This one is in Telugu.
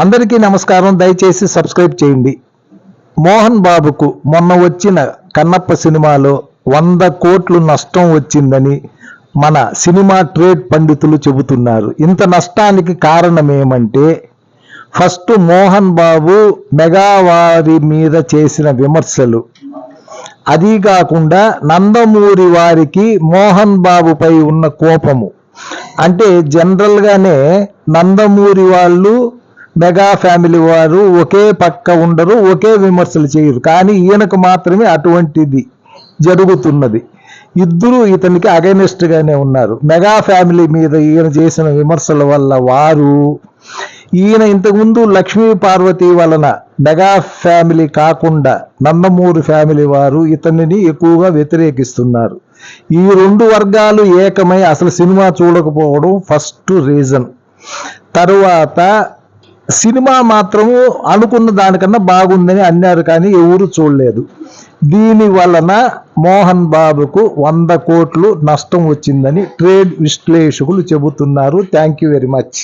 అందరికీ నమస్కారం. దయచేసి సబ్స్క్రైబ్ చేయండి. మోహన్ బాబుకు మొన్న వచ్చిన కన్నప్ప సినిమాలో 100 కోట్లు నష్టం వచ్చిందని మన సినిమా ట్రేడ్ పండితులు చెబుతున్నారు. ఇంత నష్టానికి కారణం ఏమంటే, ఫస్ట్ మోహన్ బాబు మెగావారి మీద చేసిన విమర్శలు, అది కాకుండా నందమూరి వారికి మోహన్ బాబుపై ఉన్న కోపము. అంటే జనరల్గానే నందమూరి వాళ్ళు మెగా ఫ్యామిలీ వారు ఒకే పక్క ఉండరు, ఒకే విమర్శలు చేయరు. కానీ ఈయనకు మాత్రమే అటువంటిది జరుగుతున్నది. ఇద్దరు ఇతనికి అగైనెస్ట్ గానే ఉన్నారు. మెగా ఫ్యామిలీ మీద ఈయన చేసిన విమర్శల వల్ల వారు, ఈయన ఇంతకుముందు లక్ష్మీ పార్వతి వలన మెగా ఫ్యామిలీ కాకుండా నందమూరి ఫ్యామిలీ వారు ఇతనిని ఎక్కువగా వ్యతిరేకిస్తున్నారు. ఈ రెండు వర్గాలు ఏకమై అసలు సినిమా చూడకపోవడం ఫస్ట్ రీజన్. తరువాత సినిమా మాత్రము అనుకున్న దానికన్నా బాగుందని అన్నారు, కానీ ఎవరు చూడలేదు. దీని వలన మోహన్ బాబుకు 100 కోట్లు నష్టం వచ్చిందని ట్రేడ్ విశ్లేషకులు చెబుతున్నారు. Thank you very much.